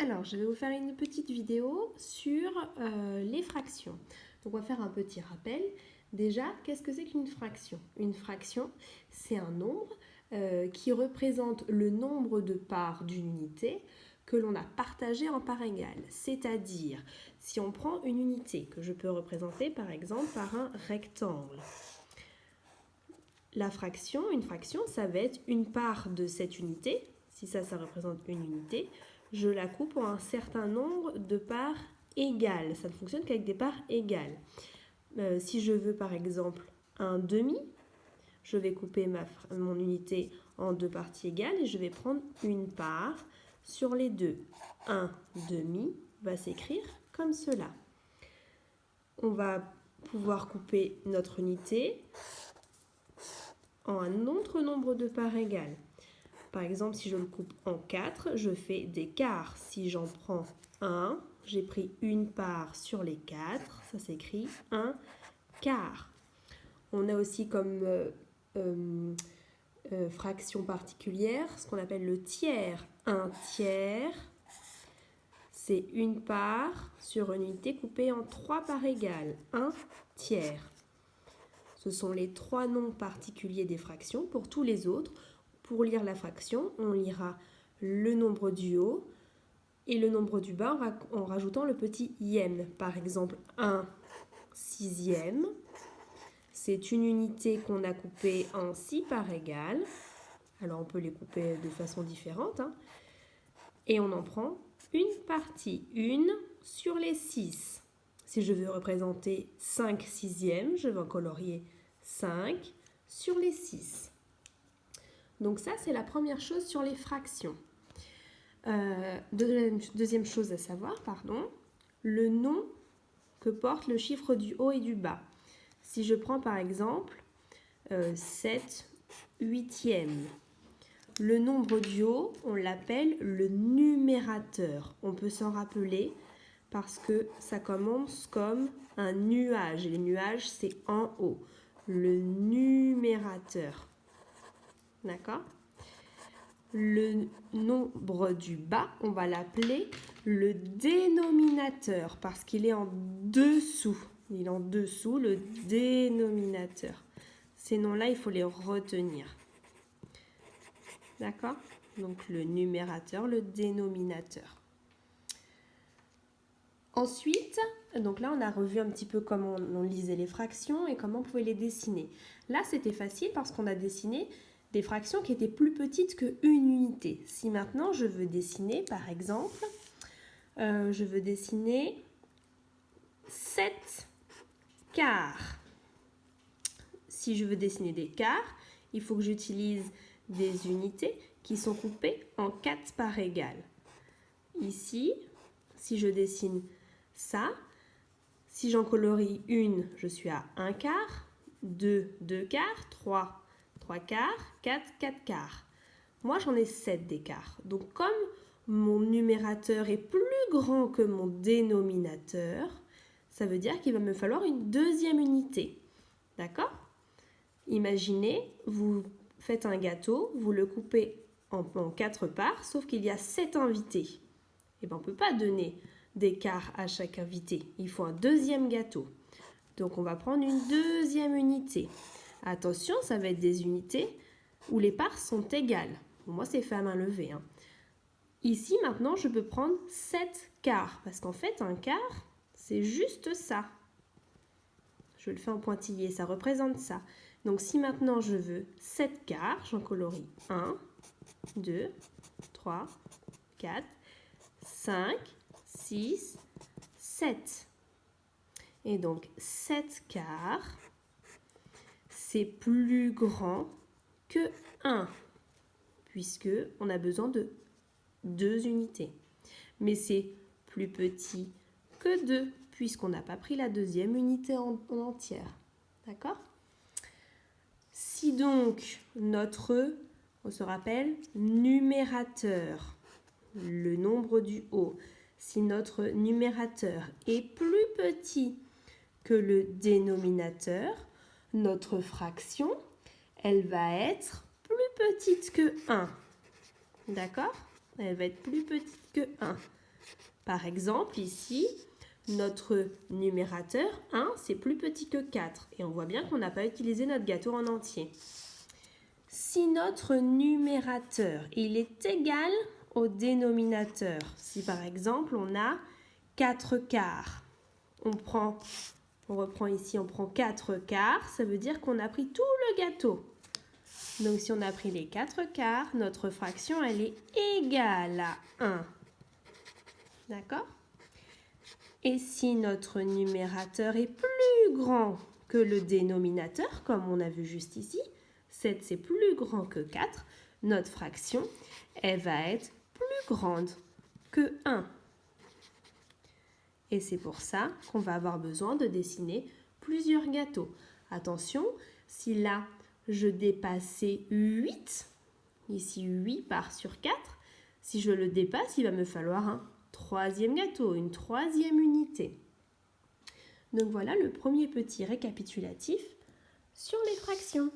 Alors, je vais vous faire une petite vidéo sur les fractions. Donc, on va faire un petit rappel. Déjà, qu'est-ce que c'est qu'une fraction? Une fraction, c'est un nombre qui représente le nombre de parts d'une unité que l'on a partagé en parts égales. C'est-à-dire, si on prend une unité que je peux représenter par exemple par un rectangle, une fraction, ça va être une part de cette unité. Si ça représente une unité, je la coupe en un certain nombre de parts égales. Ça ne fonctionne qu'avec des parts égales. Si je veux par exemple un demi, je vais couper mon unité en deux parties égales et je vais prendre une part sur les deux. Un demi va s'écrire comme cela. On va pouvoir couper notre unité en un autre nombre de parts égales. Par exemple, si je le coupe en 4, je fais des quarts. Si j'en prends 1, j'ai pris une part sur les 4, ça s'écrit un quart. On a aussi comme fraction particulière ce qu'on appelle le tiers. Un tiers, c'est une part sur une unité coupée en 3 parts égales. Un tiers. Ce sont les 3 noms particuliers des fractions. Pour tous les autres, pour lire la fraction, on lira le nombre du haut et le nombre du bas en rajoutant le petit ième. Par exemple, 1 sixième, c'est une unité qu'on a coupée en 6 parts égales. Alors on peut les couper de façon différente. Et on en prend une partie, une sur les 6. Si je veux représenter 5 sixièmes, je vais en colorier 5 sur les 6. Donc ça, c'est la première chose sur les fractions. Deuxième chose à savoir, le nom que porte le chiffre du haut et du bas. Si je prends par exemple 7 huitièmes, le nombre du haut, on l'appelle le numérateur. On peut s'en rappeler parce que ça commence comme un nuage. Et les nuages, c'est en haut. Le numérateur. D'accord ? Le nombre du bas, on va l'appeler le dénominateur parce qu'il est en dessous. Il est en dessous, le dénominateur. Ces noms-là, il faut les retenir. D'accord ? Donc le numérateur, le dénominateur. Ensuite, donc là on a revu un petit peu comment on lisait les fractions et comment on pouvait les dessiner. Là c'était facile parce qu'on a dessiné des fractions qui étaient plus petites qu'une unité. Si maintenant je veux dessiner par exemple, je veux dessiner 7 quarts. Si je veux dessiner des quarts, il faut que j'utilise des unités qui sont coupées en 4 parts égales. Ici, si je dessine ça, si j'en colorie une, je suis à 1 quart, 2, 2 quarts, 3, 3 quarts, 4, 4 quarts. Moi, j'en ai 7 des quarts. Donc, comme mon numérateur est plus grand que mon dénominateur, ça veut dire qu'il va me falloir une deuxième unité. D'accord ? Imaginez, vous faites un gâteau, vous le coupez en 4 parts, sauf qu'il y a 7 invités. Et bien, on ne peut pas donner des quarts à chaque invité. Il faut un deuxième gâteau. Donc, on va prendre une deuxième unité. Attention, ça va être des unités où les parts sont égales. Bon, moi, c'est fait à main levée. Ici, maintenant, je peux prendre 7 quarts. Parce qu'en fait, un quart, c'est juste ça. Je le fais en pointillé, ça représente ça. Donc, si maintenant je veux 7 quarts, j'en colorie 1, 2, 3, 4, 5, 6, 7. Et donc, 7 quarts, c'est plus grand que 1, puisqu'on a besoin de 2 unités. Mais c'est plus petit que 2, puisqu'on n'a pas pris la deuxième unité en entière. D'accord ? Si donc on se rappelle, numérateur, le nombre du haut, si notre numérateur est plus petit que le dénominateur, notre fraction, elle va être plus petite que 1. D'accord ? Elle va être plus petite que 1. Par exemple, ici, notre numérateur 1, c'est plus petit que 4. Et on voit bien qu'on n'a pas utilisé notre gâteau en entier. Si notre numérateur, il est égal au dénominateur, si par exemple on a 4 quarts, on reprend ici, on prend 4 quarts, ça veut dire qu'on a pris tout le gâteau. Donc si on a pris les 4 quarts, notre fraction, elle est égale à 1. D'accord? Et si notre numérateur est plus grand que le dénominateur, comme on a vu juste ici, 7 c'est plus grand que 4, notre fraction, elle va être plus grande que 1. Et c'est pour ça qu'on va avoir besoin de dessiner plusieurs gâteaux. Attention, si là, je dépassais 8, ici 8 part sur 4, si je le dépasse, il va me falloir un troisième gâteau, une troisième unité. Donc voilà le premier petit récapitulatif sur les fractions.